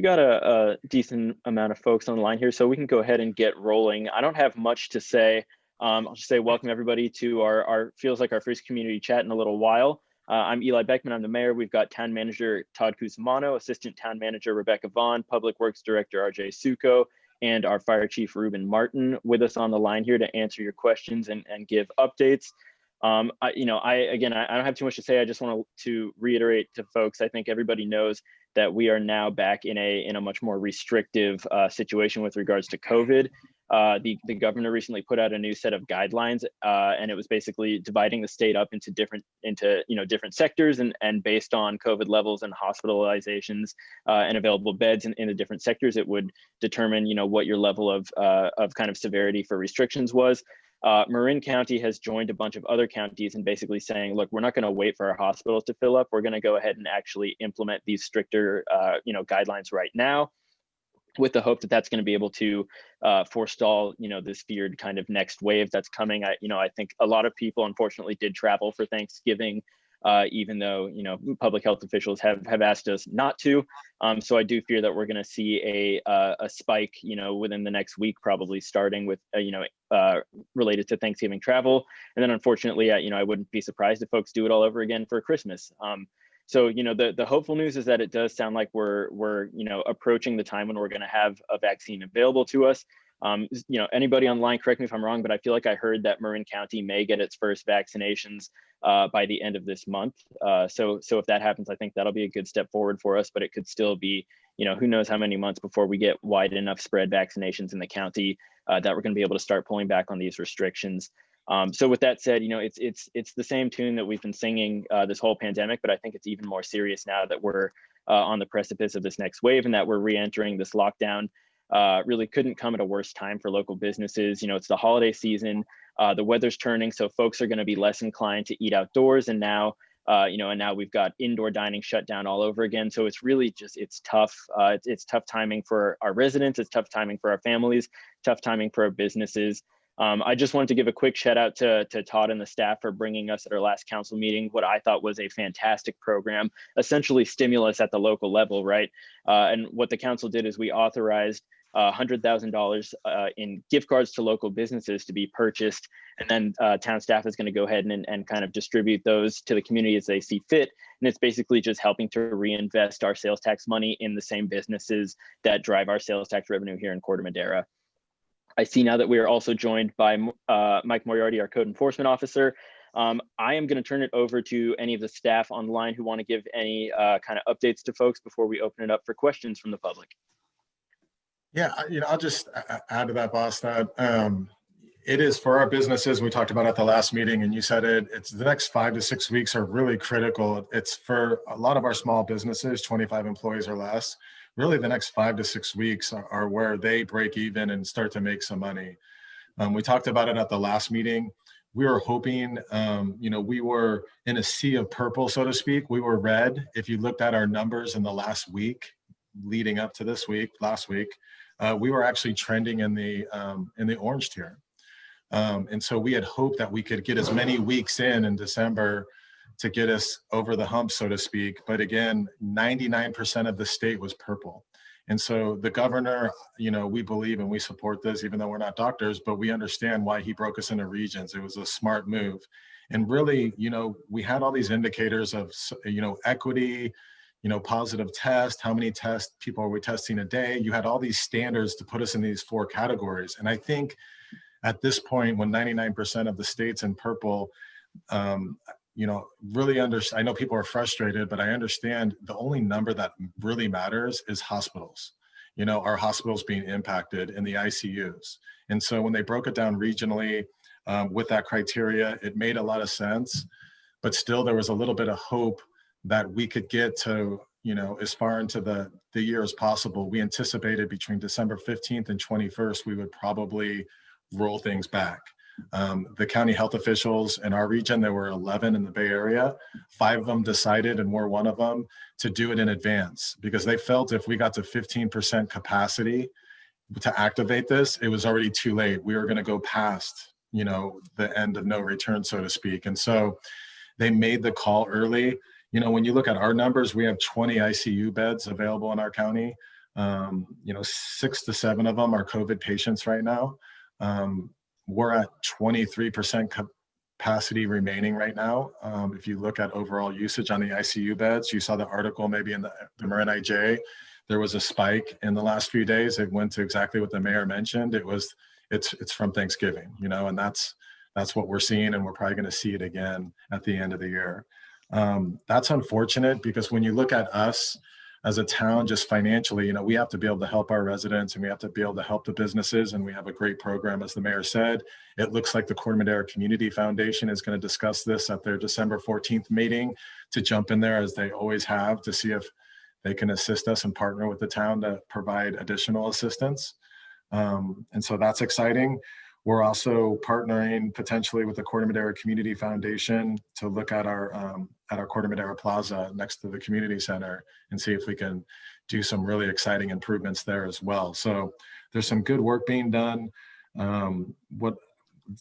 got a decent amount of folks on the line here, so we can go ahead and get rolling. I don't have much to say. I'll just say welcome everybody to our feels like our first community chat in a little while. I'm Eli Beckman, I'm the mayor. We've got Town Manager Todd Cusimano, Assistant Town Manager Rebecca Vaughn, Public Works Director RJ Suko, and our Fire Chief Ruben Martin with us on the line here to answer your questions and give updates. I don't have too much to say. I just want to reiterate to folks, I think everybody knows that we are now back in a much more restrictive situation with regards to COVID. The governor recently put out a new set of guidelines, and it was basically dividing the state up into different sectors, and based on COVID levels and hospitalizations and available beds in the different sectors, it would determine what your level of kind of severity for restrictions was. Marin County has joined a bunch of other counties and basically saying, look, we're not going to wait for our hospitals to fill up. We're going to go ahead and actually implement these stricter, guidelines right now, with the hope that that's going to be able to forestall, this feared kind of next wave that's coming. I think a lot of people unfortunately did travel for Thanksgiving, even though, public health officials have asked us not to. So I do fear that we're going to see a spike, within the next week, probably starting with, related to Thanksgiving travel. And then unfortunately, I wouldn't be surprised if folks do it all over again for Christmas. So, the hopeful news is that it does sound like we're approaching the time when we're going to have a vaccine available to us. Anybody online, correct me if I'm wrong, but I feel like I heard that Marin County may get its first vaccinations by the end of this month. So if that happens, I think that'll be a good step forward for us, but it could still be, who knows how many months before we get wide enough spread vaccinations in the county that we're going to be able to start pulling back on these restrictions. So with that said, it's the same tune that we've been singing this whole pandemic, but I think it's even more serious now that we're on the precipice of this next wave and that we're re-entering this lockdown. Really couldn't come at a worse time for local businesses. It's the holiday season, the weather's turning, so folks are going to be less inclined to eat outdoors. And now, now we've got indoor dining shut down all over again. So it's really it's tough. It's tough timing for our residents. It's tough timing for our families, tough timing for our businesses. I just wanted to give a quick shout out to Todd and the staff for bringing us at our last council meeting what I thought was a fantastic program, essentially stimulus at the local level, right? And what the council did is we authorized $100,000 in gift cards to local businesses to be purchased. And then town staff is going to go ahead and kind of distribute those to the community as they see fit. And it's basically just helping to reinvest our sales tax money in the same businesses that drive our sales tax revenue here in Corte Madera. I see now that we are also joined by Mike Moriarty, our code enforcement officer. I am going to turn it over to any of the staff online who want to give any kind of updates to folks before we open it up for questions from the public. Yeah, I'll just add to that, boss, that it is for our businesses. We talked about at the last meeting, and you said it's the next 5 to 6 weeks are really critical. It's for a lot of our small businesses, 25 employees or less. Really, the next 5 to 6 weeks are where they break even and start to make some money. We talked about it at the last meeting. We were hoping, we were in a sea of purple, so to speak. We were red. If you looked at our numbers in the last week, leading up to this week, last week, we were actually trending in the orange tier. And so we had hoped that we could get as many weeks in December to get us over the hump, so to speak. But again, 99% of the state was purple. And so the governor, we believe and we support this, even though we're not doctors, but we understand why he broke us into regions. It was a smart move. And really, we had all these indicators of, equity, positive test, how many tests people are we testing a day? You had all these standards to put us in these 4 categories. And I think at this point, when 99% of the state's in purple, really understand. I know people are frustrated, but I understand the only number that really matters is hospitals. Our hospitals being impacted in the ICUs. And so when they broke it down regionally with that criteria, it made a lot of sense. But still, there was a little bit of hope that we could get to, as far into the year as possible. We anticipated between December 15th and 21st, we would probably roll things back. The county health officials in our region, there were 11 in the Bay Area, 5 of them decided, and we're one of them, to do it in advance because they felt if we got to 15% capacity to activate this, it was already too late. We were going to go past, the end of no return, so to speak. And so they made the call early. When you look at our numbers, we have 20 ICU beds available in our county. You know, 6 to 7 of them are COVID patients right now. We're at 23% capacity remaining right now. If you look at overall usage on the ICU beds, you saw the article maybe in the Marin IJ, there was a spike in the last few days. It went to exactly what the mayor mentioned. It's from Thanksgiving, you know, and that's what we're seeing, and we're probably going to see it again at the end of the year. That's unfortunate, because when you look at us as a town, just financially, you know, we have to be able to help our residents, and we have to be able to help the businesses, and we have a great program, as the mayor said. It looks like the Corte Madera Community Foundation is going to discuss this at their December 14th meeting, to jump in there, as they always have, to see if they can assist us and partner with the town to provide additional assistance. And so that's exciting. We're also partnering potentially with the Corte Madera Community Foundation to look at our Corte Madera Plaza next to the community center, and see if we can do some really exciting improvements there as well. So there's some good work being done.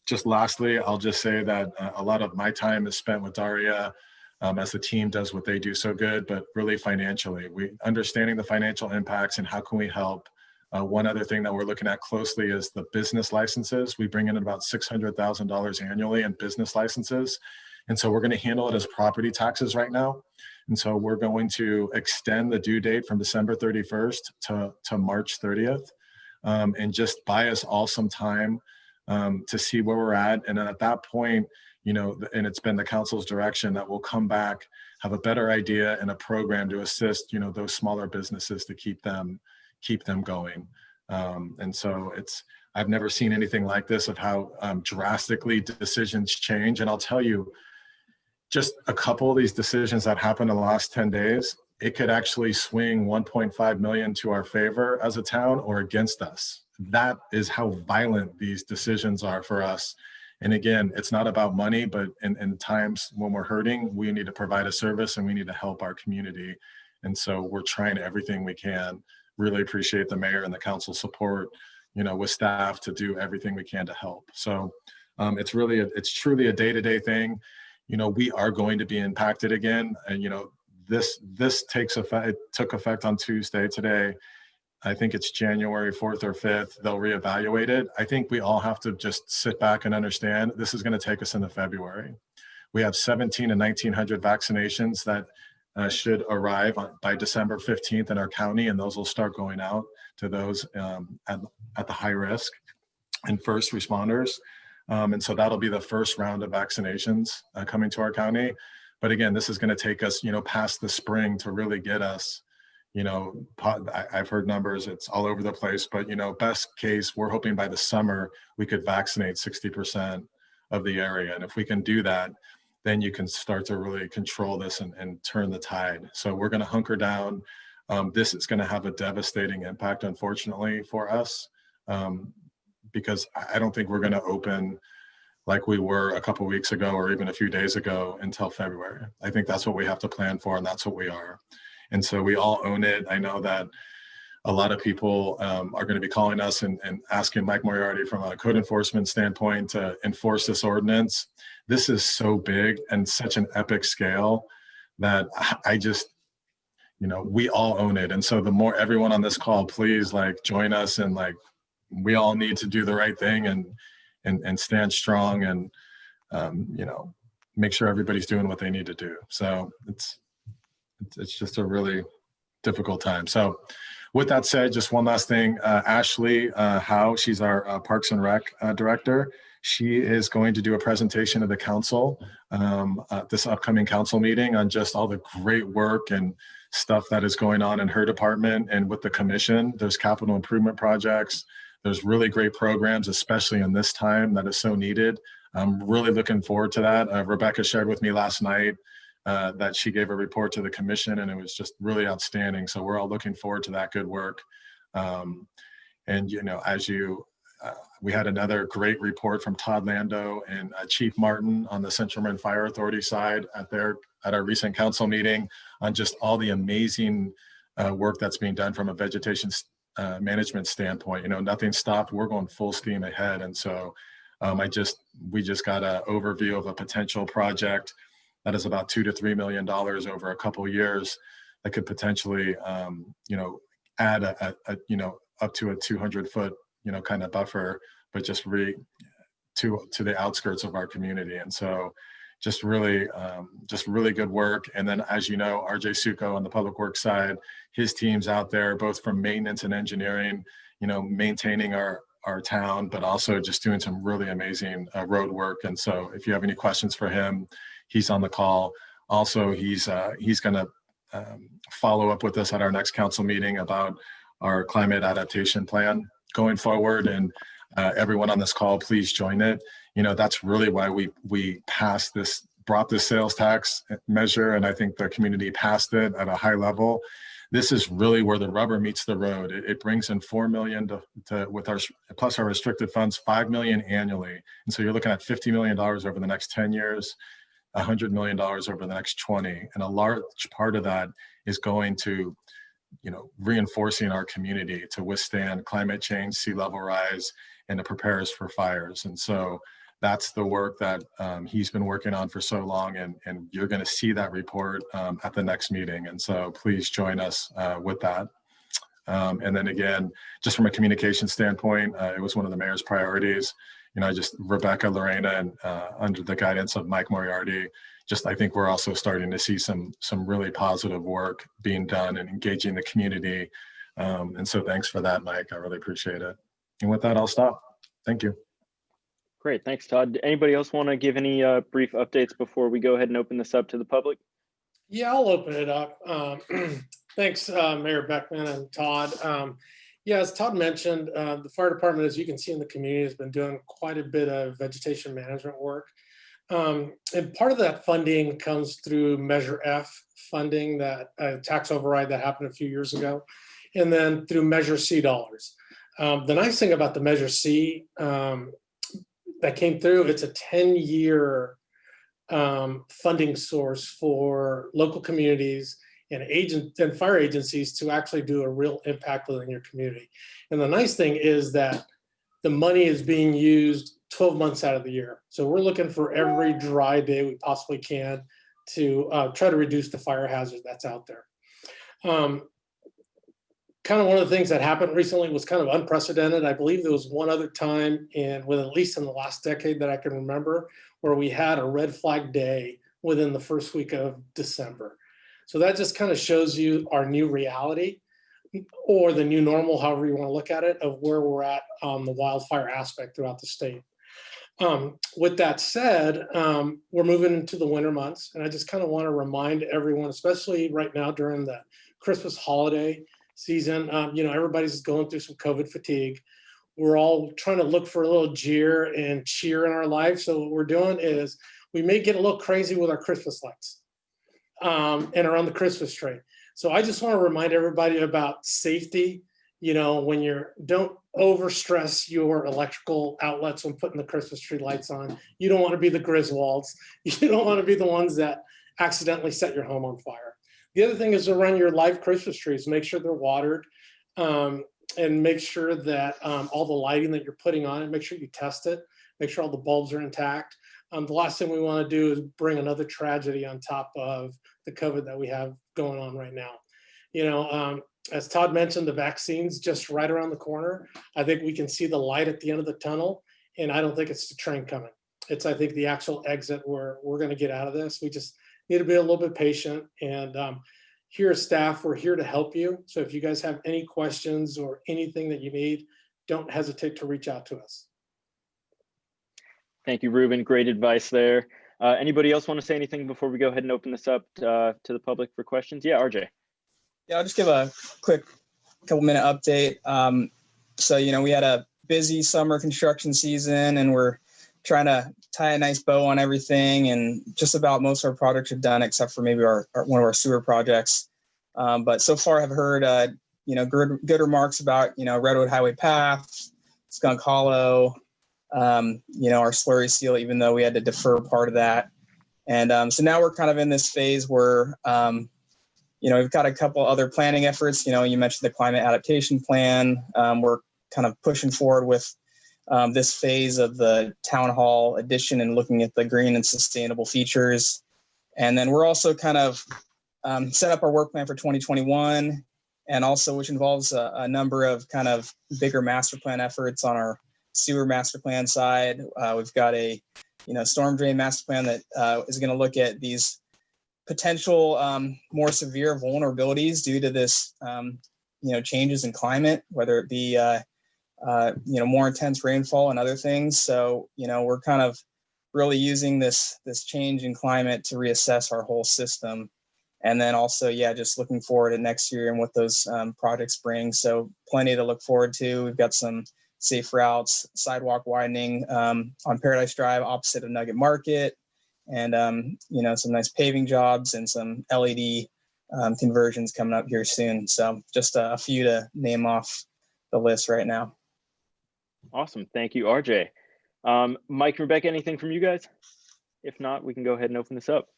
Just lastly, I'll just say that a lot of my time is spent with Daria, as the team does what they do so good, but really financially, understanding the financial impacts and how can we help. One other thing that we're looking at closely is the business licenses. We bring in about $600,000 annually in business licenses. And so we're going to handle it as property taxes right now. And so we're going to extend the due date from December 31st to March 30th, and just buy us all some time to see where we're at. And then at that point, you know, and it's been the council's direction that we'll come back, have a better idea and a program to assist, you know, those smaller businesses to keep them going. And so I've never seen anything like this, of how drastically decisions change. And I'll tell you, just a couple of these decisions that happened in the last 10 days, it could actually swing 1.5 million to our favor as a town or against us. That is how violent these decisions are for us. And again, it's not about money, but in times when we're hurting, we need to provide a service and we need to help our community. And so we're trying everything we can. Really appreciate the mayor and the council support, you know, with staff to do everything we can to help. So it's truly a day-to-day thing. You know, we are going to be impacted again. And, you know, this takes effect. It took effect on Tuesday. Today, I think it's January 4th or 5th, they'll reevaluate it. I think we all have to just sit back and understand this is going to take us into February. We have 1,700 to 1,900 vaccinations that should arrive by December 15th in our county, and those will start going out to those at the high risk and first responders. And so that'll be the first round of vaccinations coming to our county. But again, this is going to take us, you know, past the spring to really get us. You know, I've heard numbers, it's all over the place, but, you know, best case, we're hoping by the summer, we could vaccinate 60% of the area. And if we can do that, then you can start to really control this and turn the tide. So we're going to hunker down. This is going to have a devastating impact, unfortunately, for us, because I don't think we're going to open like we were a couple of weeks ago or even a few days ago until February. I think that's what we have to plan for, and that's what we are. And so we all own it. I know that a lot of people are going to be calling us and asking Mike Moriarty from a code enforcement standpoint to enforce this ordinance. This is so big and such an epic scale that I just, you know, we all own it. And so the more everyone on this call, please like join us, and like we all need to do the right thing and stand strong and, you know, make sure everybody's doing what they need to do. So it's just a really difficult time. So with that said, just one last thing, Ashley Howe, she's our Parks and Rec director. She is going to do a presentation of the council at this upcoming council meeting on just all the great work and stuff that is going on in her department and with the commission. There's capital improvement projects. There's really great programs, especially in this time that is so needed. I'm really looking forward to that. Rebecca shared with me last night that she gave a report to the commission, and it was just really outstanding. So we're all looking forward to that good work. And, you know, we had another great report from Todd Lando and Chief Martin on the Central Marin Fire Authority side at our recent council meeting on just all the amazing work that's being done from a vegetation management standpoint. You know, nothing stopped. We're going full steam ahead. And so we just got an overview of a potential project that is about $2 to $3 million over a couple of years that could potentially, you know, add a up to a 200-foot, kind of buffer, but just to the outskirts of our community. And so just really good work. And then, as you know, RJ Suko on the public works side, his team's out there, both from maintenance and engineering, maintaining our town, but also just doing some really amazing road work. And so if you have any questions for him, he's on the call. Also, he's going to follow up with us at our next council meeting about our climate adaptation plan going forward. And everyone on this call, please join it. That's really why we brought this sales tax measure, and I think the community passed it at a high level. This is really where the rubber meets the road. It brings in $4 million with our plus our restricted funds, $5 million annually, and so you're looking at $50 million over the next 10 years, $100 million over the next 20, and a large part of that is going to reinforcing our community to withstand climate change, sea level rise, and to prepare us for fires. And so that's the work that he's been working on for so long, and you're going to see that report at the next meeting. And so please join us with that. And then again, just from a communication standpoint, it was one of the mayor's priorities. Rebecca, Lorena, and under the guidance of Mike Moriarty, I think we're also starting to see some really positive work being done and engaging the community. And so thanks for that, Mike. I really appreciate it. And with that, I'll stop. Thank you. Great, thanks, Todd. Anybody else want to give any brief updates before we go ahead and open this up to the public? Yeah, I'll open it up. Thanks, Mayor Beckman and Todd. Yeah, as Todd mentioned, the fire department, as you can see in the community, has been doing quite a bit of vegetation management work. And part of that funding comes through Measure F funding, that tax override that happened a few years ago, and then through Measure C dollars. The nice thing about the Measure C that came through, it's a 10-year funding source for local communities and fire agencies to actually do a real impact within your community. And the nice thing is that the money is being used 12 months out of the year. So we're looking for every dry day we possibly can to try to reduce the fire hazard that's out there. Kind of one of the things that happened recently was kind of unprecedented. I believe there was one other time at least in the last decade that I can remember, where we had a red flag day within the first week of December. So that just kind of shows you our new reality, or the new normal, however you want to look at it, of where we're at on the wildfire aspect throughout the state. With that said, we're moving into the winter months, and I just kind of want to remind everyone, especially right now during the Christmas holiday season, everybody's going through some COVID fatigue. We're all trying to look for a little jeer and cheer in our life. So what we're doing is we may get a little crazy with our Christmas lights and around the Christmas tree. So I just want to remind everybody about safety. When don't overstress your electrical outlets when putting the Christmas tree lights on. You don't want to be the Griswolds. You don't want to be the ones that accidentally set your home on fire. The other thing is to run your live Christmas trees. Make sure they're watered, and make sure that all the lighting that you're putting on it, make sure you test it. Make sure all the bulbs are intact. The last thing we want to do is bring another tragedy on top of the COVID that we have going on right now. As Todd mentioned, the vaccine's just right around the corner. I think we can see the light at the end of the tunnel, and I don't think it's the train coming. It's, I think, the actual exit where we're going to get out of this. We just need to be a little bit patient. And here as staff, we're here to help you. So if you guys have any questions or anything that you need, don't hesitate to reach out to us. Thank you, Ruben. Great advice there. Anybody else want to say anything before we go ahead and open this up to the public for questions? Yeah, RJ. Yeah, I'll just give a quick couple-minute update. So, we had a busy summer construction season, and we're trying to tie a nice bow on everything, and just about most of our projects are done, except for maybe one of our sewer projects. But so far I've heard, good remarks about, Redwood Highway Path, Skunk Hollow, our slurry seal, even though we had to defer part of that. And so now we're kind of in this phase where, we've got a couple other planning efforts. You mentioned the climate adaptation plan. We're kind of pushing forward with this phase of the town hall addition and looking at the green and sustainable features. And then we're also kind of set up our work plan for 2021. and also which involves a number of kind of bigger master plan efforts on our sewer master plan side. We've got a storm drain master plan that is going to look at these potential more severe vulnerabilities due to this changes in climate, whether it be more intense rainfall and other things. So we're kind of really using this change in climate to reassess our whole system. And then also, just looking forward to next year and what those projects bring. So plenty to look forward to. We've got some safe routes, sidewalk widening on Paradise Drive opposite of Nugget Market, and some nice paving jobs and some LED conversions coming up here soon. So just a few to name off the list right now. Awesome. Thank you, RJ. Mike, Rebecca, anything from you guys? If not, we can go ahead and open this up.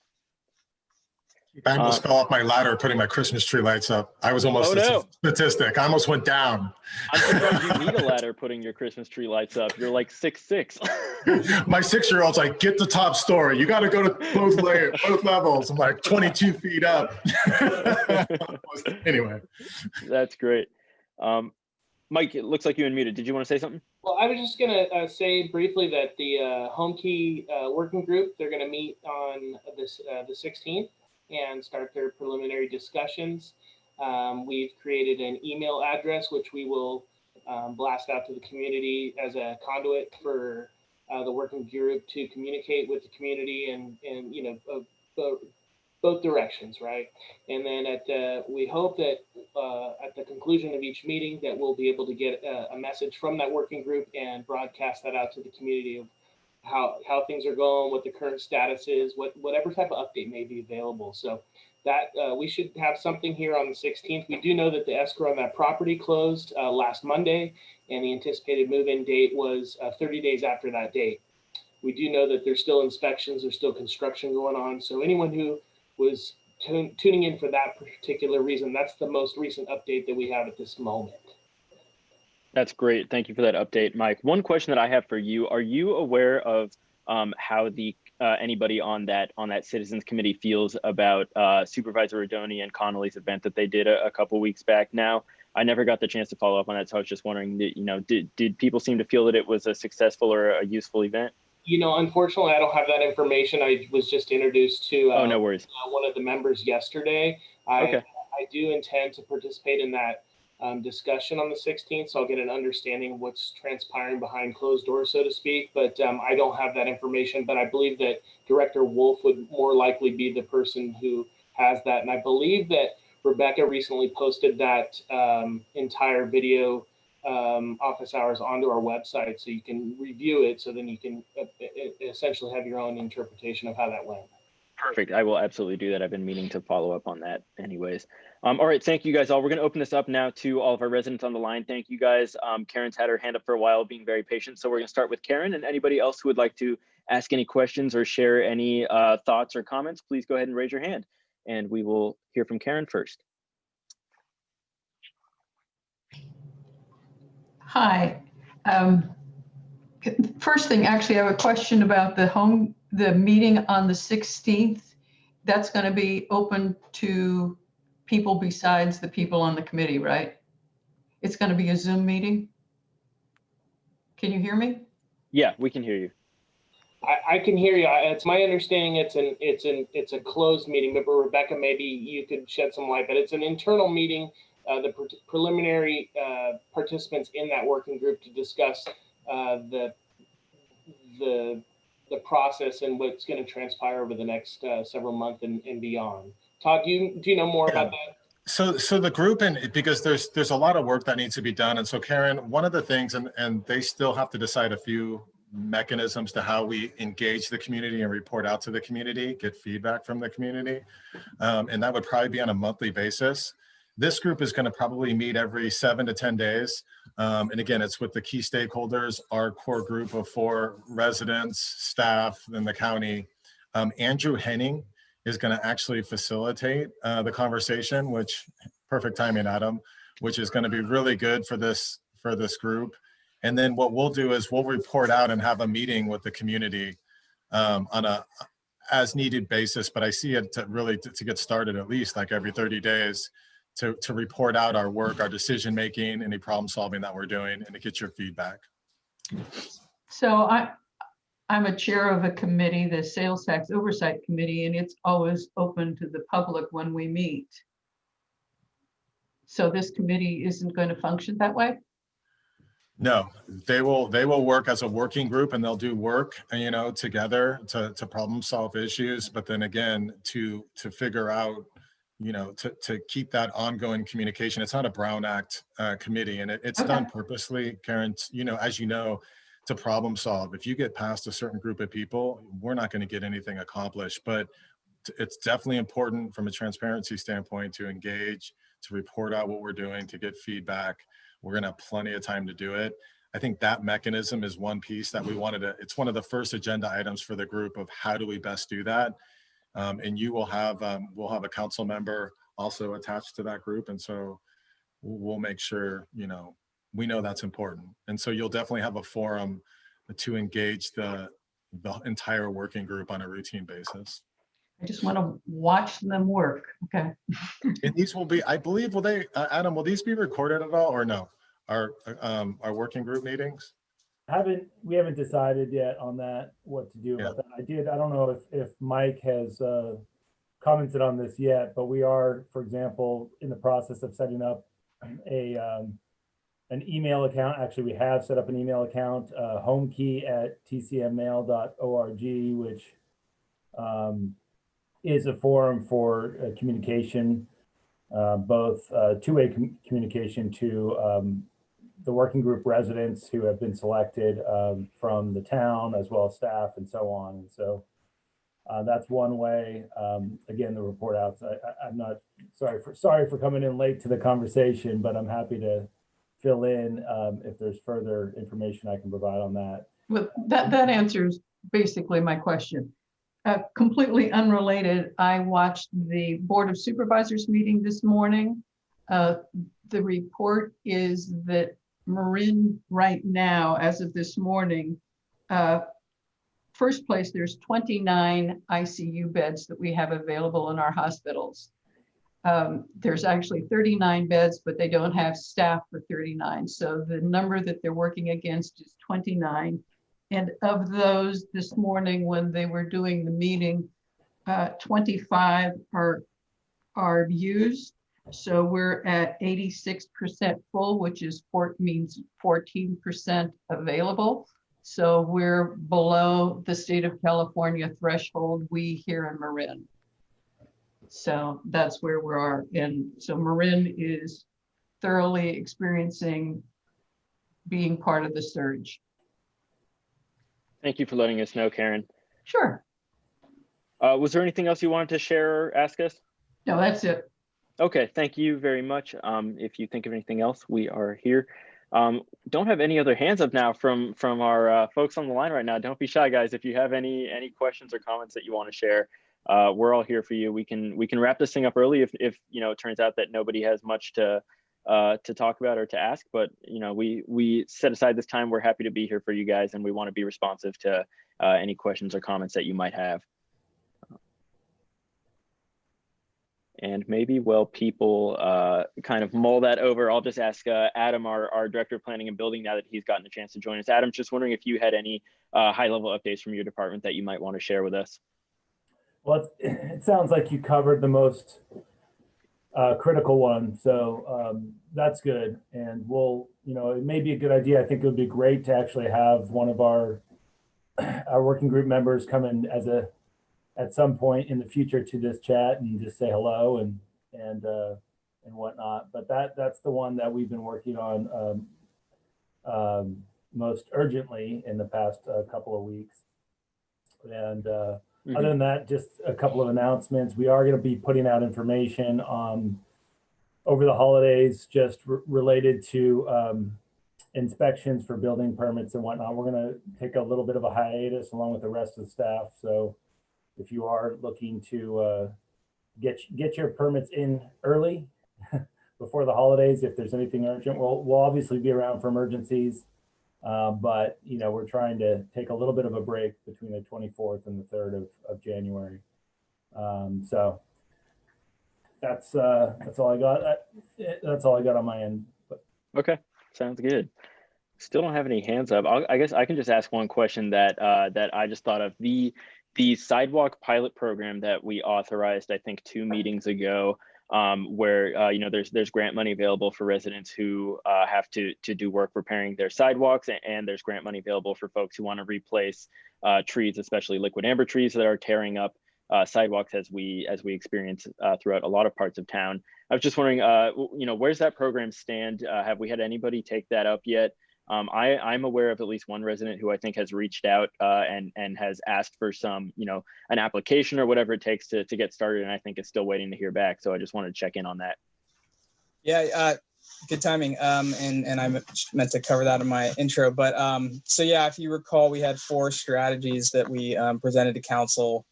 I almost fell off my ladder putting my Christmas tree lights up. I was almost statistic. I almost went down. I'm surprised you need a ladder putting your Christmas tree lights up. You're like 6'6". My 6-year-old's like, get the top story. You got to go to both levels. I'm like 22 feet up. Anyway. That's great. Mike, it looks like you unmuted. Did you want to say something? Well, I was just going to say briefly that the Home Key working group, they're going to meet on the 16th. And start their preliminary discussions. We've created an email address, which we will blast out to the community as a conduit for the working group to communicate with the community and both directions, right? And then we hope that at the conclusion of each meeting that we'll be able to get a message from that working group and broadcast that out to the community of how things are going, what the current status is, whatever type of update may be available. So that we should have something here on the 16th. We do know that the escrow on that property closed last Monday, and the anticipated move-in date was 30 days after that date. We do know that there's still inspections, there's still construction going on. So anyone who was tuning in for that particular reason, that's the most recent update that we have at this moment. That's great. Thank you for that update, Mike. One question that I have for you: are you aware of how the anybody on that citizens committee feels about Supervisor Rodoni and Connolly's event that they did a couple weeks back? Now, I never got the chance to follow up on that, so I was just wondering, did people seem to feel that it was a successful or a useful event? Unfortunately, I don't have that information. I was just introduced to no worries. One of the members yesterday. Okay. I do intend to participate in that discussion on the 16th, so I'll get an understanding of what's transpiring behind closed doors, so to speak. But I don't have that information, but I believe that Director Wolf would more likely be the person who has that. And I believe that Rebecca recently posted that entire video office hours onto our website, so you can review it, so then you can essentially have your own interpretation of how that went. Perfect. I will absolutely do that. I've been meaning to follow up on that anyways. All right. Thank you guys all. We're going to open this up now to all of our residents on the line. Thank you guys. Karen's had her hand up for a while, being very patient. So we're going to start with Karen, and anybody else who would like to ask any questions or share any thoughts or comments, please go ahead and raise your hand, and we will hear from Karen first. Hi. First thing, actually, I have a question about the meeting on the 16th. That's going to be open to people besides the people on the committee, right? It's going to be a Zoom meeting. Can you hear me? Yeah, we can hear you. I can hear you. It's my understanding it's a closed meeting, but Rebecca, maybe you could shed some light. But it's an internal meeting. The preliminary participants in that working group to discuss the process and what's going to transpire over the next several months and beyond. Todd, do you know more about that? So the group, and because there's a lot of work that needs to be done, and so Karen, one of the things, and they still have to decide a few mechanisms to how we engage the community and report out to the community, get feedback from the community, and that would probably be on a monthly basis. This group is going to probably meet every 7 to 10 days. And again, it's with the key stakeholders, our core group of 4 residents, staff, and the county. Andrew Henning is going to actually facilitate the conversation, which perfect timing, Adam, which is going to be really good for this group. And then what we'll do is we'll report out and have a meeting with the community on a as needed basis. But I see it to get started at least like every 30 days to report out our work, our decision making, any problem solving that we're doing, and to get your feedback. So I'm a chair of a committee, the Sales Tax Oversight Committee, and it's always open to the public when we meet. So this committee isn't going to function that way? No, they will work as a working group, and they'll do work, you know, together to problem solve issues. But then again, to figure out, you know, to keep that ongoing communication. It's not a Brown Act committee, and it's Okay. done purposely, Karen, you know, as you know, to problem solve. If you get past a certain group of people, we're not going to get anything accomplished. But it's definitely important from a transparency standpoint to engage, to report out what we're doing, to get feedback. We're going to have plenty of time to do it. I think that mechanism is one piece that we wanted to, it's one of the first agenda items for the group of how do we best do that. And you will have, we'll have a council member also attached to that group. And so we'll make sure, you know, we know that's important. And so you'll definitely have a forum to engage the entire working group on a routine basis. I just want to watch them work. Okay. And these will be, I believe, will they, Adam, will these be recorded at all or no? Our working group meetings? We haven't decided yet on that, what to do about that. I don't know if Mike has commented on this yet, but we are, for example, in the process of setting up an email account. Actually, we have set up an email account, homekey@tcmmail.org, which is a forum for communication, both two-way communication to the working group residents who have been selected from the town, as well as staff and so on. And so that's one way. Again, the report outs. I'm not sorry for coming in late to the conversation, but I'm happy to fill in if there's further information I can provide on that. Well, that answers basically my question. Completely unrelated, I watched the Board of Supervisors meeting this morning. The report is that Marin right now, as of this morning, first place, there's 29 ICU beds that we have available in our hospitals. There's actually 39 beds, but they don't have staff for 39. So the number that they're working against is 29. And of those this morning, when they were doing the meeting, 25 are used. So we're at 86% full, which means 14% available. So we're below the state of California threshold, we here in Marin. So that's where we are. And so Marin is thoroughly experiencing being part of the surge. Thank you for letting us know, Karen. Sure. Was there anything else you wanted to share or ask us? No, that's it. Okay, thank you very much. If you think of anything else, we are here. Don't have any other hands up now from our folks on the line right now. Don't be shy, guys. If you have any questions or comments that you want to share, we're all here for you. We can wrap this thing up early if you know it turns out that nobody has much to talk about or to ask. But you know, we set aside this time. We're happy to be here for you guys, and we want to be responsive to any questions or comments that you might have. And maybe while people kind of mull that over, I'll just ask Adam, our Director of Planning and Building, now that he's gotten a chance to join us. Adam, just wondering if you had any high-level updates from your department that you might want to share with us. Well, it sounds like you covered the most critical one, so that's good. And we'll, you know, it may be a good idea. I think it would be great to actually have one of our working group members come in at some point in the future to this chat and just say hello and whatnot. But that's the one that we've been working on most urgently in the past couple of weeks. And other than that, just a couple of announcements. We are going to be putting out information over the holidays, just related to inspections for building permits and whatnot. We're going to take a little bit of a hiatus along with the rest of the staff. So if you are looking to get your permits in early before the holidays, if there's anything urgent, we'll obviously be around for emergencies. But you know, we're trying to take a little bit of a break between the 24th and the 3rd of January. So that's all I got. That's all I got on my end. But. Okay, sounds good. Still don't have any hands up. I guess I can just ask one question that that I just thought of. The Sidewalk pilot program that we authorized, I think 2 meetings ago, where you know, there's grant money available for residents who have to do work repairing their sidewalks, and there's grant money available for folks who want to replace trees, especially liquid amber trees that are tearing up sidewalks as we experience throughout a lot of parts of town. I was just wondering, you know, where's that program stand? Have we had anybody take that up yet? I'm aware of at least one resident who I think has reached out and has asked for some, you know, an application or whatever it takes to get started, and I think is still waiting to hear back. So I just wanted to check in on that. Yeah, good timing. And I meant to cover that in my intro, but so yeah, if you recall, we had 4 strategies that we presented to council.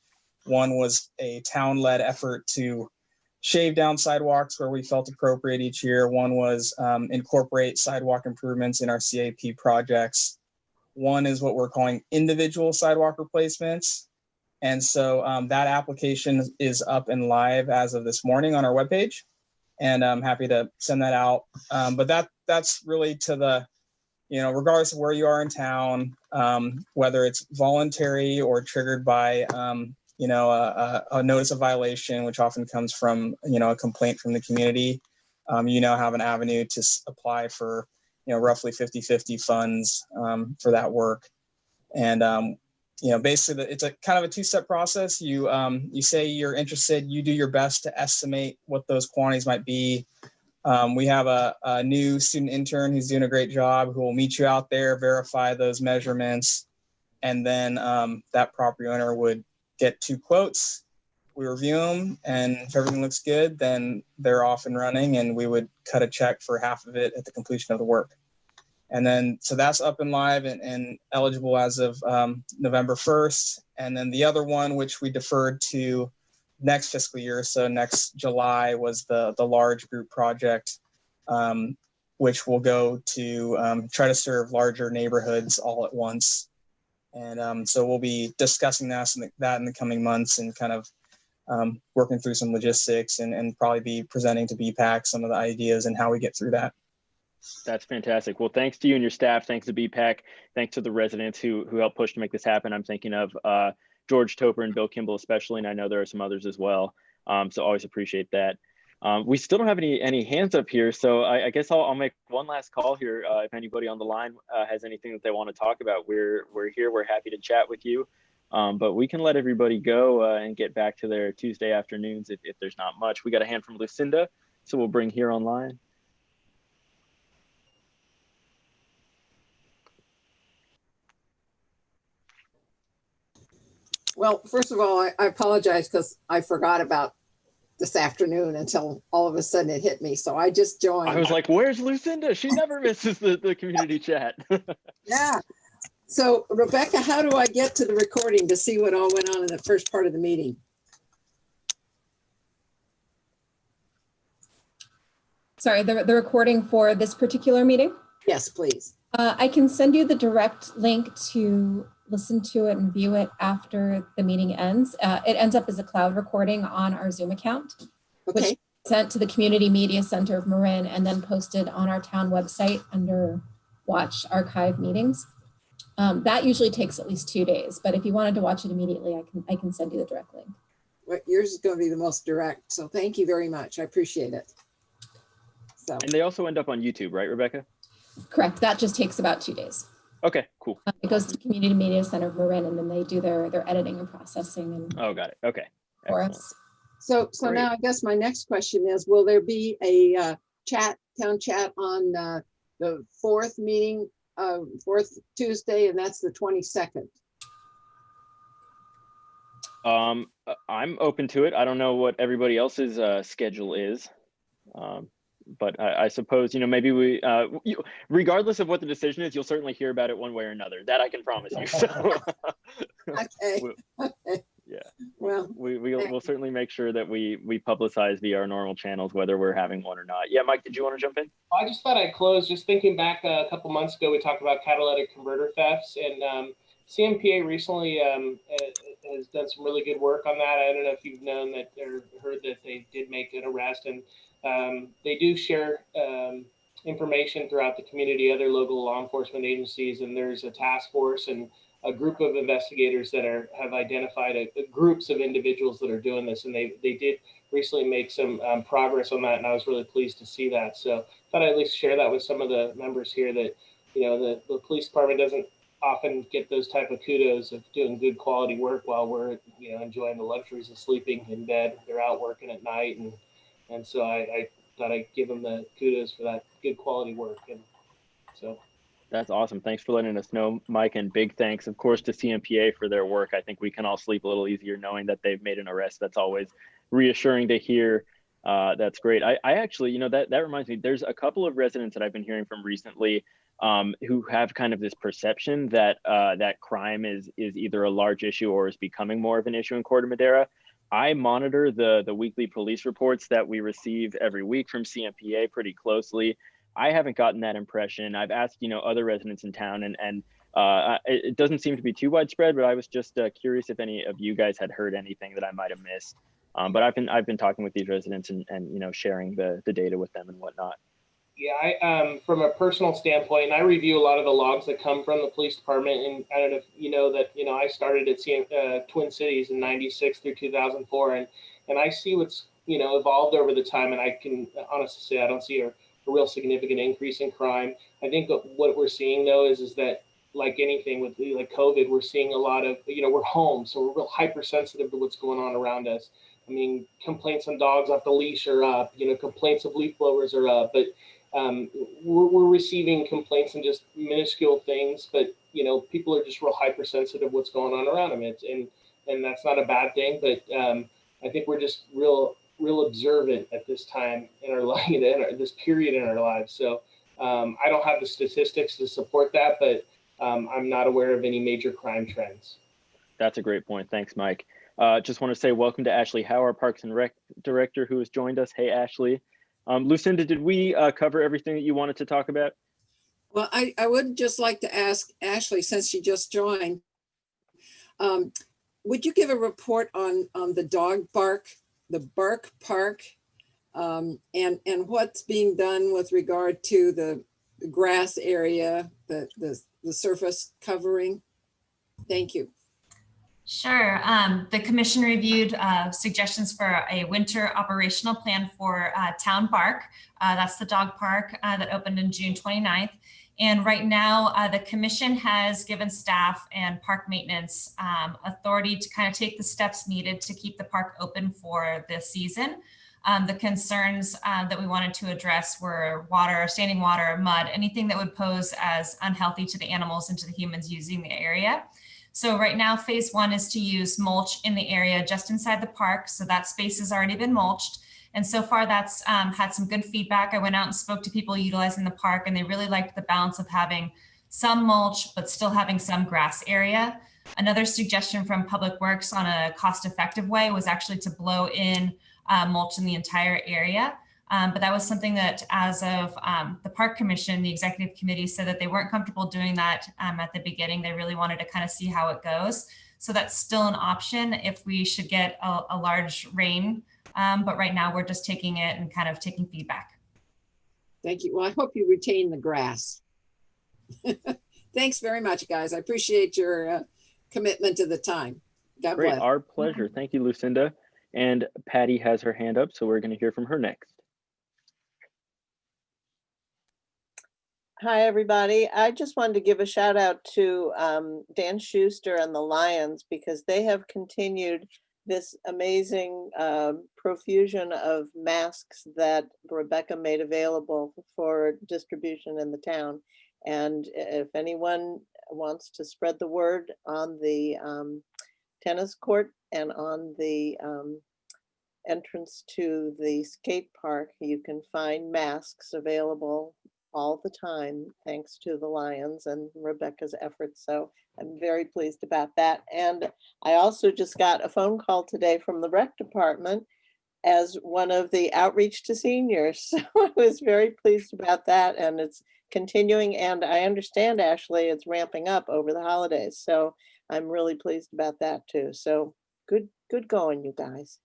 One was a town-led effort to shave down sidewalks where we felt appropriate each year. One was incorporate sidewalk improvements in our CAP projects. One is what we're calling individual sidewalk replacements. And so that application is up and live as of this morning on our webpage. And I'm happy to send that out. But that's really to the, you know, regardless of where you are in town, whether it's voluntary or triggered by you know, a notice of violation, which often comes from, you know, a complaint from the community. You now have an avenue to apply for, you know, roughly 50-50 funds for that work. And, you know, basically it's a kind of a 2-step process. You say you're interested, you do your best to estimate what those quantities might be. We have a new student intern who's doing a great job, who will meet you out there, verify those measurements. And then that property owner would get 2 quotes, we review them, and if everything looks good, then they're off and running, and we would cut a check for half of it at the completion of the work. And then, so that's up and live and eligible as of November 1st. And then the other one, which we deferred to next fiscal year, so next July, was the large group project, which will go to try to serve larger neighborhoods all at once. And so we'll be discussing that in the coming months, and kind of working through some logistics, and probably be presenting to BPAC some of the ideas and how we get through that. That's fantastic. Well, thanks to you and your staff. Thanks to BPAC. Thanks to the residents who helped push to make this happen. I'm thinking of George Toper and Bill Kimball especially, and I know there are some others as well. So always appreciate that. We still don't have any hands up here, so I guess I'll make one last call here. If anybody on the line has anything that they want to talk about, we're here. We're happy to chat with you, but we can let everybody go and get back to their Tuesday afternoons if there's not much. We got a hand from Lucinda, so we'll bring here online. Well, first of all, I apologize because I forgot about this afternoon until all of a sudden it hit me. So I just joined. I was like, where's Lucinda? She never misses the community chat. Yeah. So Rebecca, how do I get to the recording to see what all went on in the first part of the meeting? Sorry, the recording for this particular meeting? Yes, please. I can send you the direct link to listen to it and view it after the meeting ends. It ends up as a cloud recording on our Zoom account, which is sent to the Community Media Center of Marin and then posted on our town website under Watch Archive Meetings. That usually takes at least 2 days, but if you wanted to watch it immediately, I can send you the direct link. Well, yours is going to be the most direct, so thank you very much. I appreciate it. So. And they also end up on YouTube, right, Rebecca? Correct. That just takes about 2 days. Okay, cool. It goes to Community Media Center of Marin, and then they do their editing and processing. And oh, got it. Okay. For us. So now I guess my next question is, will there be a town chat on the 4th meeting, 4th Tuesday, and that's the 22nd? I'm open to it. I don't know what everybody else's schedule is. But I suppose, you know, maybe we, regardless of what the decision is, you'll certainly hear about it one way or another. That I can promise you. So, okay. Yeah. Well, we'll certainly make sure that we publicize via our normal channels, whether we're having one or not. Yeah, Mike, did you want to jump in? I just thought I'd close just thinking back a couple months ago, we talked about catalytic converter thefts, and CMPA recently has done some really good work on that. I don't know if you've known that or heard that they did make an arrest, and they do share information throughout the community, other local law enforcement agencies, and there's a task force and a group of investigators that have identified groups of individuals that are doing this, and they did recently make some progress on that, and I was really pleased to see that. So I thought I'd at least share that with some of the members here that, you know, the police department doesn't often get those type of kudos of doing good quality work while we're, you know, enjoying the luxuries of sleeping in bed. They're out working at night, and so I thought I'd give them the kudos for that good quality work. And so That's awesome. Thanks for letting us know, Mike, and big thanks, of course, to CMPA for their work. I think we can all sleep a little easier knowing that they've made an arrest. That's always reassuring to hear. That's great. I actually, you know, that reminds me, there's a couple of residents that I've been hearing from recently who have kind of this perception that that crime is either a large issue or is becoming more of an issue in Corte Madera. I monitor the weekly police reports that we receive every week from CMPA pretty closely. I haven't gotten that impression. I've asked, you know, other residents in town, and it doesn't seem to be too widespread. But I was just curious if any of you guys had heard anything that I might have missed. But I've been talking with these residents and you know, sharing the data with them and whatnot. Yeah, I from a personal standpoint, I review a lot of the logs that come from the police department, and I don't know if you know that, you know, I started at Twin Cities in '96 through 2004, and I see what's, you know, evolved over the time, and I can honestly say I don't see a real significant increase in crime. I think what we're seeing though is that, like anything with like COVID, we're seeing a lot of, you know, we're home, so we're real hypersensitive to what's going on around us. I mean, complaints on dogs off the leash are up, you know, complaints of leaf blowers are up, but we're receiving complaints and just minuscule things, but, you know, people are just real hypersensitive what's going on around them. And that's not a bad thing, but I think we're just real observant at this time in our life, this period in our lives. So I don't have the statistics to support that, but I'm not aware of any major crime trends. That's a great point. Thanks, Mike. Just want to say welcome to Ashley Howe, our Parks and Rec director, who has joined us. Hey, Ashley. Lucinda, did we cover everything that you wanted to talk about? Well, I would just like to ask Ashley, since she just joined, would you give a report on the dog park, the Bark Park, and what's being done with regard to the grass area, the surface covering? Thank you. Sure. The commission reviewed suggestions for a winter operational plan for Town Bark. That's the dog park that opened in June 29th. And right now, the commission has given staff and park maintenance authority to kind of take the steps needed to keep the park open for this season. The concerns that we wanted to address were water, standing water, mud, anything that would pose as unhealthy to the animals and to the humans using the area. So right now, phase one is to use mulch in the area just inside the park. So that space has already been mulched. And so far that's had some good feedback. I went out and spoke to people utilizing the park, and they really liked the balance of having some mulch, but still having some grass area. Another suggestion from Public Works on a cost-effective way was actually to blow in mulch in the entire area. But that was something that, as of the Park Commission, the executive committee said that they weren't comfortable doing that at the beginning. They really wanted to kind of see how it goes. So that's still an option if we should get a large rain. But right now we're just taking it and kind of taking feedback. Thank you. Well, I hope you retain the grass. Thanks very much, guys. I appreciate your commitment to the time. God Great, bless. our pleasure. Thank you, Lucinda. And Patty has her hand up, so we're going to hear from her next. Hi, everybody. I just wanted to give a shout out to Dan Schuster and the Lions, because they have continued this amazing profusion of masks that Rebecca made available for distribution in the town. And if anyone wants to spread the word on the tennis court and on the entrance to the skate park, you can find masks available all the time, thanks to the Lions and Rebecca's efforts. So I'm very pleased about that. And I also just got a phone call today from the rec department as one of the outreach to seniors. So I was very pleased about that, and it's continuing. And I understand, Ashley, it's ramping up over the holidays. So I'm really pleased about that too. So good going, you guys.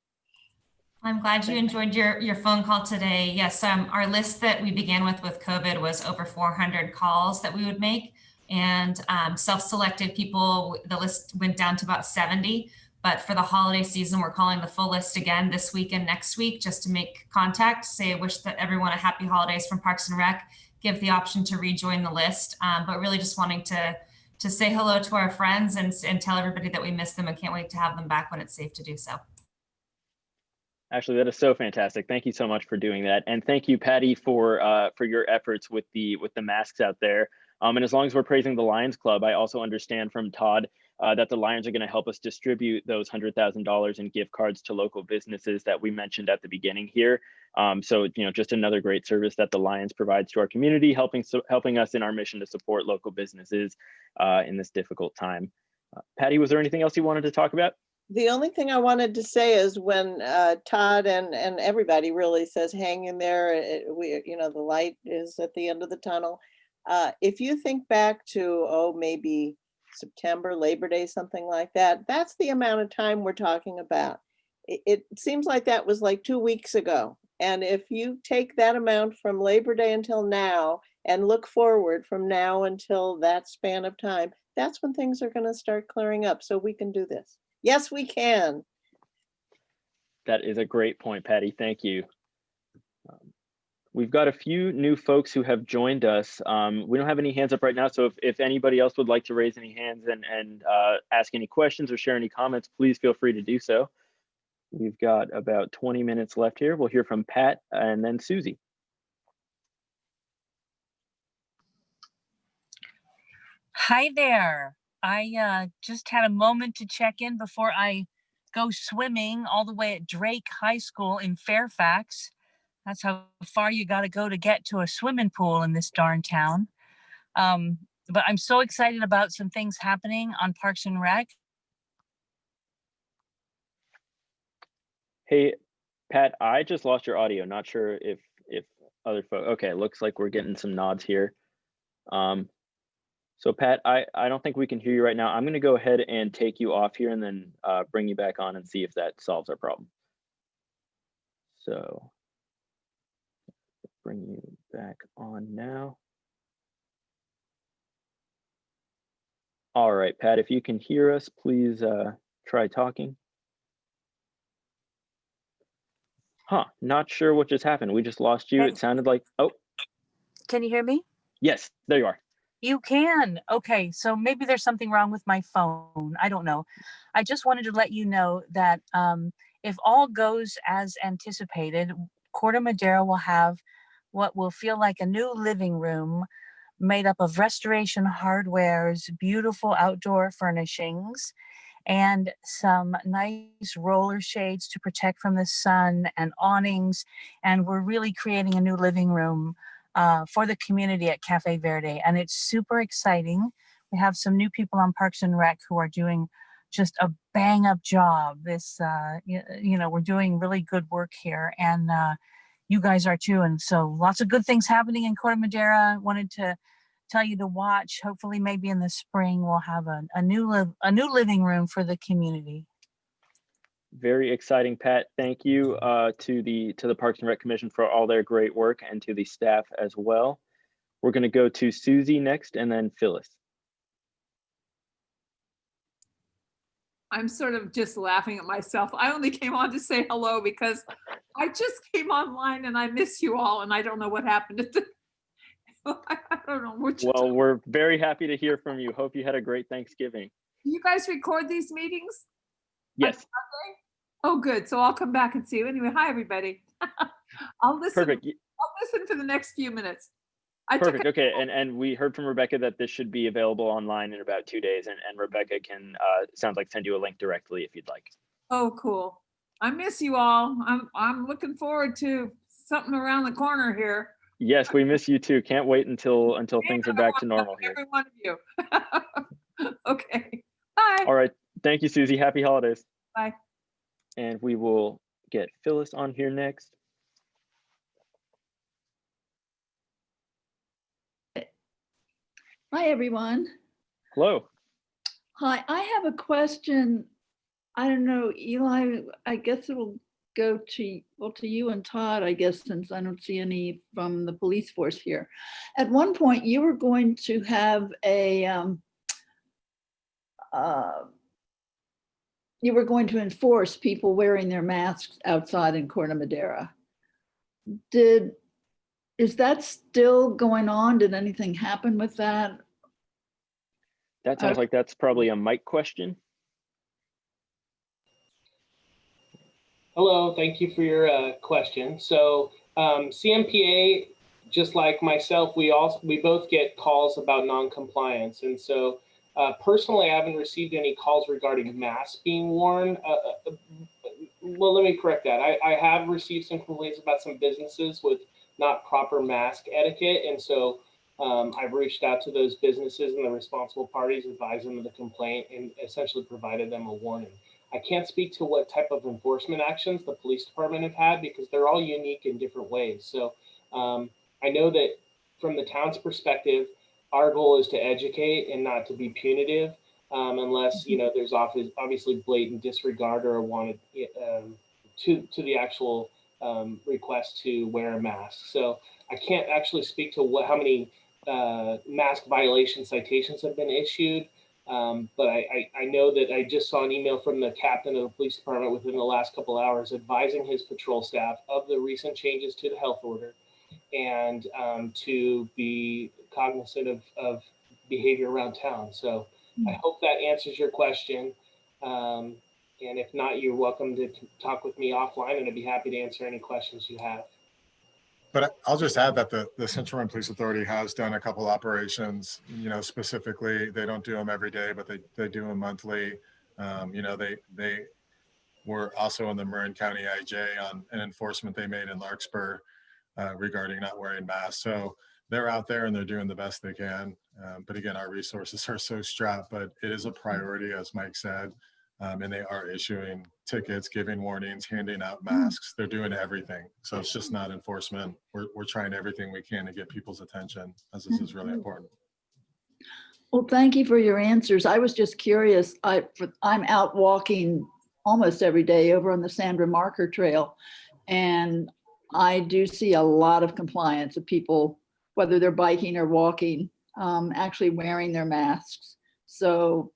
I'm glad you enjoyed your phone call today. Yes, our list that we began with COVID was over 400 calls that we would make, and self-selected people, the list went down to about 70. But for the holiday season, we're calling the full list again this week and next week just to make contact, say wish that everyone a happy holidays from Parks and Rec, give the option to rejoin the list, but really just wanting to say hello to our friends and tell everybody that we miss them and can't wait to have them back when it's safe to do so. Actually, that is so fantastic. Thank you so much for doing that. And thank you, Patty, for your efforts with the masks out there. And as long as we're praising the Lions Club, I also understand from Todd that the Lions are going to help us distribute those $100,000 in gift cards to local businesses that we mentioned at the beginning here. So, just another great service that the Lions provides to our community, helping us in our mission to support local businesses in this difficult time. Patty, was there anything else you wanted to talk about? The only thing I wanted to say is when Todd and everybody really says, hang in there, the light is at the end of the tunnel. If you think back to, maybe September, Labor Day, something like that, that's the amount of time we're talking about. It seems like that was like 2 weeks ago. And if you take that amount from Labor Day until now and look forward from now until that span of time, that's when things are going to start clearing up so we can do this. Yes, we can. That is a great point, Patty. Thank you. We've got a few new folks who have joined us. We don't have any hands up right now, so if anybody else would like to raise any hands and ask any questions or share any comments, please feel free to do so. We've got about 20 minutes left here. We'll hear from Pat and then Susie. Hi there. I just had a moment to check in before I go swimming all the way at Drake High School in Fairfax. That's how far you got to go to get to a swimming pool in this darn town. But I'm so excited about some things happening on Parks and Rec. Hey, Pat, I just lost your audio. Not sure if other folks. Okay, looks like we're getting some nods here. So Pat, I don't think we can hear you right now. I'm going to go ahead and take you off here and then bring you back on and see if that solves our problem. So bring you back on now. All right, Pat, if you can hear us, please try talking. Not sure what just happened. We just lost you. It sounded like, oh. Can you hear me? Yes, there you are. You can. Okay, so maybe there's something wrong with my phone. I don't know. I just wanted to let you know that if all goes as anticipated, Corte Madera will have what will feel like a new living room made up of restoration hardwares, beautiful outdoor furnishings, and some nice roller shades to protect from the sun and awnings. And we're really creating a new living room for the community at Cafe Verde. And it's super exciting. We have some new people on Parks and Rec who are doing just a bang up job. We're doing really good work here, and you guys are too. And so lots of good things happening in Corte Madera. Wanted to tell you to watch. Hopefully maybe in the spring we'll have a new living room for the community. Very exciting, Pat. Thank you to the Parks and Rec Commission for all their great work, and to the staff as well. We're going to go to Susie next, and then Phyllis. I'm sort of just laughing at myself. I only came on to say hello because I just came online and I miss you all, and I don't know what happened at the I don't know what. Well, we're very happy to hear from you. Hope you had a great Thanksgiving. Do you guys record these meetings? Yes. Oh, good. So I'll come back and see you. Anyway, hi, everybody. I'll listen. Perfect. I'll listen for the next few minutes. Perfect. Okay. And we heard from Rebecca that this should be available online in about 2 days. And Rebecca can, sounds like, send you a link directly if you'd like. Oh, cool. I miss you all. I'm looking forward to something around the corner here. Yes, we miss you too. Can't wait until things are back to normal here. Every one of you. Okay. Bye. All right. Thank you, Susie. Happy holidays. Bye. And we will get Phyllis on here next. Hi, everyone. Hello. Hi, I have a question. I don't know, Eli, I guess it will go to, well, to you and Todd, I guess, since I don't see any from the police force here. At one point, you were going to have you were going to enforce people wearing their masks outside in Corte Madera. Is that still going on? Did anything happen with that? That sounds like that's probably a Mike question. Hello, thank you for your question. So CMPA, just like myself, we both get calls about non-compliance. And so personally, I haven't received any calls regarding masks being worn. Well, let me correct that. I have received some complaints about some businesses with not proper mask etiquette. And so I've reached out to those businesses and the responsible parties, advised them of the complaint, and essentially provided them a warning. I can't speak to what type of enforcement actions the police department have had because they're all unique in different ways. So I know that from the town's perspective, our goal is to educate and not to be punitive, unless there's obviously blatant disregard or wanted to the actual request to wear a mask. So I can't actually speak to how many mask violation citations have been issued. But I know that I just saw an email from the captain of the police department within the last couple of hours advising his patrol staff of the recent changes to the health order and to be cognizant of behavior around town. So I hope that answers your question. And if not, you're welcome to talk with me offline and I'd be happy to answer any questions you have. But I'll just add that the Central Run Police Authority has done a couple operations, specifically, they don't do them every day, but they do them monthly. They were also in the Marin County IJ on an enforcement they made in Larkspur regarding not wearing masks. So they're out there and they're doing the best they can. But again, our resources are so strapped, but it is a priority, as Mike said. And they are issuing tickets, giving warnings, handing out masks. They're doing everything. So it's just not enforcement. We're trying everything we can to get people's attention, as this is really important. Well, thank you for your answers. I was just curious. I'm out walking almost every day over on the Sandra Marker Trail, and I do see a lot of compliance of people, whether they're biking or walking, actually wearing their masks. So,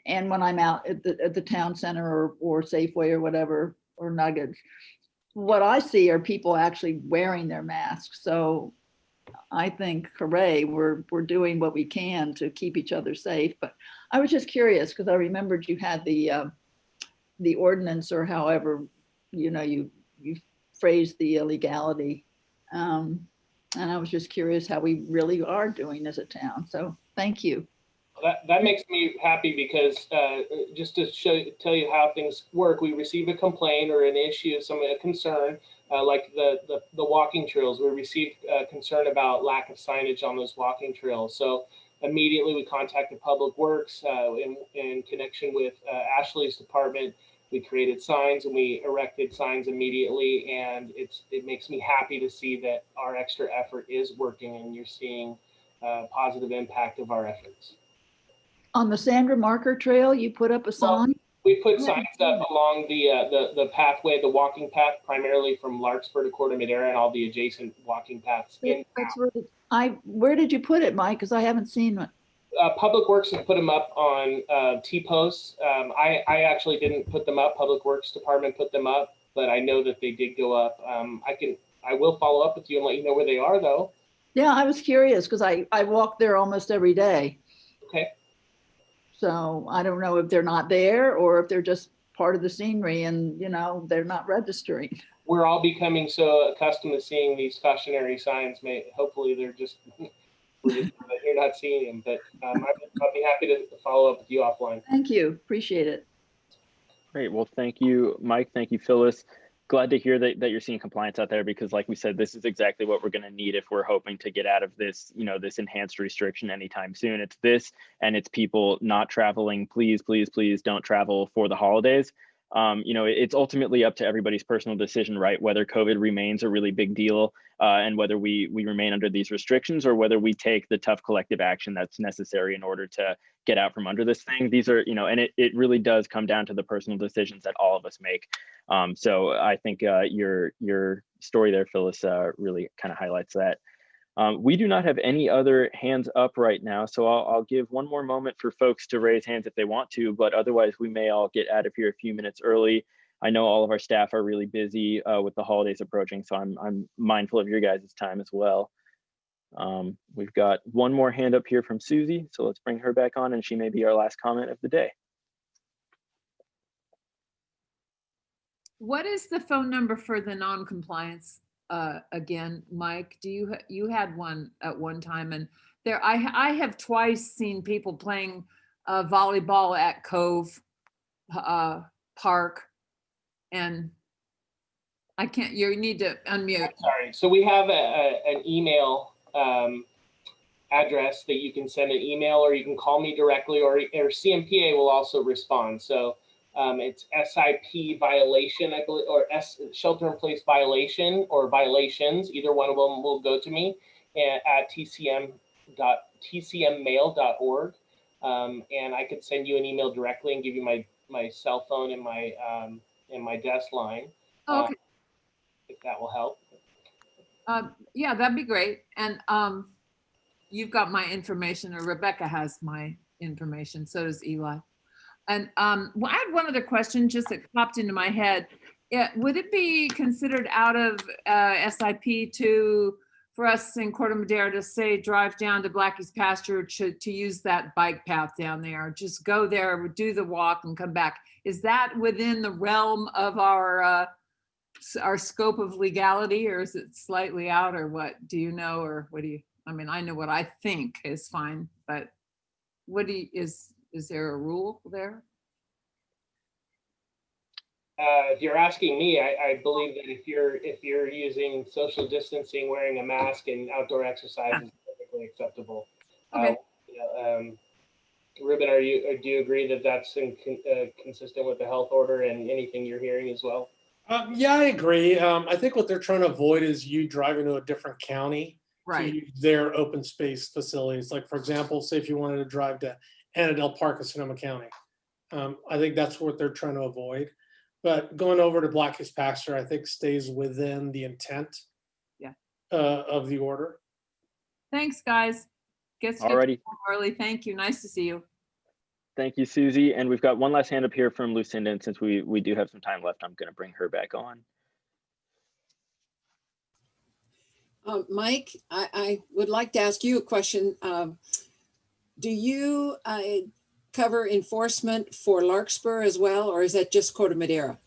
and when I'm out at the town center or Safeway or whatever, or Nuggets, what I see are people actually wearing their masks. So I think, hooray, we're doing what we can to keep each other safe. But I was just curious because I remembered you had the ordinance, or however, you phrased the illegality. And I was just curious how we really are doing as a town. So thank you. That makes me happy because just to tell you how things work, we receive a complaint or an issue, a concern, like the walking trails. We received concern about lack of signage on those walking trails. So immediately we contacted Public Works in connection with Ashley's department. We created signs and we erected signs immediately, and it makes me happy to see that our extra effort is working and you're seeing positive impact of our efforts. On the Sandra Marker Trail, you put up a sign? Well, we put signs up along the pathway, the walking path, primarily from Larkspur to Corte Madera and all the adjacent walking paths. Where did you put it, Mike? Because I haven't seen it. Public Works has put them up on T-posts. I actually didn't put them up. Public Works Department put them up, but I know that they did go up. I will follow up with you and let you know where they are, though. Yeah, I was curious because I walk there almost every day. Okay. So I don't know if they're not there or if they're just part of the scenery and, they're not registering. We're all becoming so accustomed to seeing these cautionary signs. Hopefully they're just, you're not seeing them, but I'll be happy to follow up with you offline. Thank you. Appreciate it. Great. Well, thank you, Mike. Thank you, Phyllis. Glad to hear that you're seeing compliance out there, because like we said, this is exactly what we're going to need if we're hoping to get out of this, this enhanced restriction anytime soon. It's this, and it's people not traveling. Please, please, please don't travel for the holidays. you know, it's ultimately up to everybody's personal decision, right? Whether COVID remains a really big deal and whether we remain under these restrictions or whether we take the tough collective action that's necessary in order to get out from under this thing. These are, you know, and it really does come down to the personal decisions that all of us make. So I think your story there, Phyllis, really kind of highlights that. We do not have any other hands up right now, so I'll give one more moment for folks to raise hands if they want to, but otherwise we may all get out of here a few minutes early. I know all of our staff are really busy with the holidays approaching, so I'm mindful of your guys' time as well. We've got one more hand up here from Susie, so let's bring her back on, and she may be our last comment of the day. What is the phone number for the non-compliance? Again, Mike, you had one at one time, and there I have twice seen people playing volleyball at Cove Park, and I can't. You need to unmute. Sorry. So we have an email address that you can send an email, or you can call me directly, or CMPA will also respond. So. It's SIP violation, I believe, or shelter in place violation or violations. Either one of them will go to me at tcmmail.org. And I could send you an email directly and give you my cell phone and my desk line. Okay. If that will help. Yeah, that'd be great. And you've got my information, or Rebecca has my information. So does Eli. And well, I had one other question just that popped into my head. Would it be considered out of SIP for us in Corte Madera to say drive down to Blackie's pasture to use that bike path down there? Just go there, do the walk, and come back. Is that within the realm of our scope of legality, or is it slightly out, or what? Do you know, or what do you? I mean, I know what I think is fine, but what do you Is there a rule there? If you're asking me, I believe that if you're using social distancing, wearing a mask, and outdoor exercise is perfectly acceptable. Okay. Ruben, do you agree that that's consistent with the health order and anything you're hearing as well? Yeah, I agree. I think what they're trying to avoid is you driving to a different county to use their open space facilities. Like, for example, say if you wanted to drive to Annandale Park in Sonoma County. I think that's what they're trying to avoid. But going over to Blackie's pasture, I think stays within the intent of the order. Thanks, guys. Guess Alrighty. early. Thank you. Nice to see you. Thank you, Susie. And we've got one last hand up here from Lucinda, and since we do have some time left, I'm going to bring her back on. Mike, I would like to ask you a question. Do you cover enforcement for Larkspur as well, or is that just Corte Madera?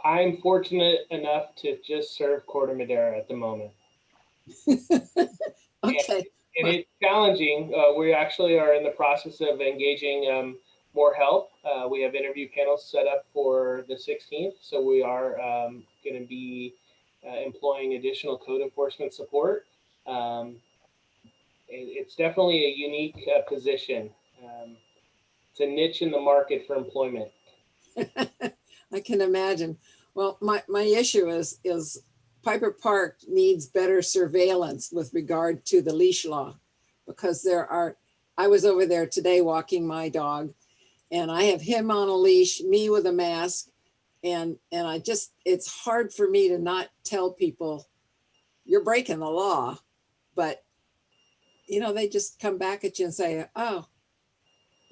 I'm fortunate enough to just serve Corte Madera at the moment. Okay. And it's challenging. We actually are in the process of engaging more help. We have interview panels set up for the 16th, so we are going to be employing additional code enforcement support. It's definitely a unique position. It's a niche in the market for employment. I can imagine. Well, my issue is Piper Park needs better surveillance with regard to the leash law, because I was over there today walking my dog, and I have him on a leash, me with a mask, and it's hard for me to not tell people you're breaking the law, but you know, they just come back at you and say, oh,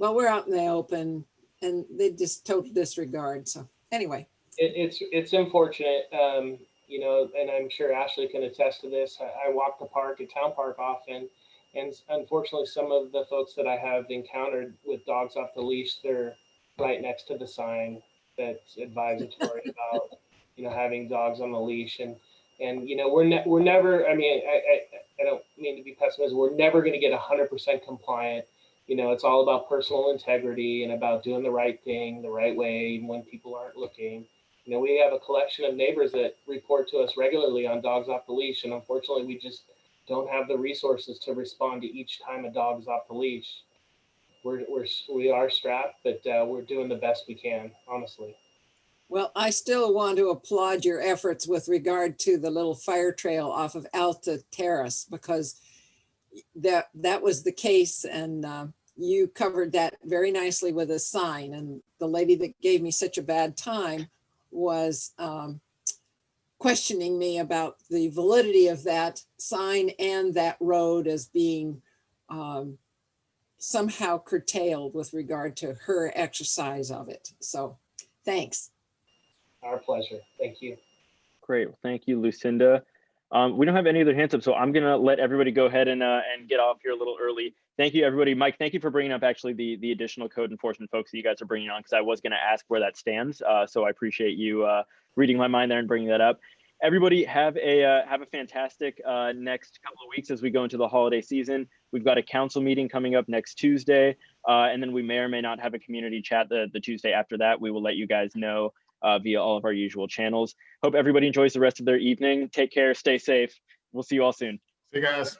well, we're out in the open, and they just total disregard. So anyway. It's unfortunate, you know, and I'm sure Ashley can attest to this. I walk the park at Town Park often, and unfortunately, some of the folks that I have encountered with dogs off the leash, they're right next to the sign that's advisatory about, you know, having dogs on the leash. And you know, we're never, I mean, I don't mean to be pessimistic, we're never going to get 100% compliant. You know, it's all about personal integrity and about doing the right thing the right way when people aren't looking. You know, we have a collection of neighbors that report to us regularly on dogs off the leash, and unfortunately, we just don't have the resources to respond to each time a dog is off the leash. we are strapped, but we're doing the best we can, honestly. Well, I still want to applaud your efforts with regard to the little fire trail off of Alta Terrace, because that was the case, and you covered that very nicely with a sign. And the lady that gave me such a bad time was questioning me about the validity of that sign and that road as being somehow curtailed with regard to her exercise of it. So thanks. Our pleasure. Thank you. Great. Well, thank you, Lucinda. We don't have any other hands up, so I'm going to let everybody go ahead and get off here a little early. Thank you, everybody. Mike, thank you for bringing up actually the additional code enforcement folks that you guys are bringing on, because I was going to ask where that stands. So I appreciate you reading my mind there and bringing that up. Everybody have a fantastic next couple of weeks as we go into the holiday season. We've got a council meeting coming up next Tuesday, and then we may or may not have a community chat the Tuesday after that. We will let you guys know via all of our usual channels. Hope everybody enjoys the rest of their evening. Take care, stay safe. We'll see you all soon. See you guys.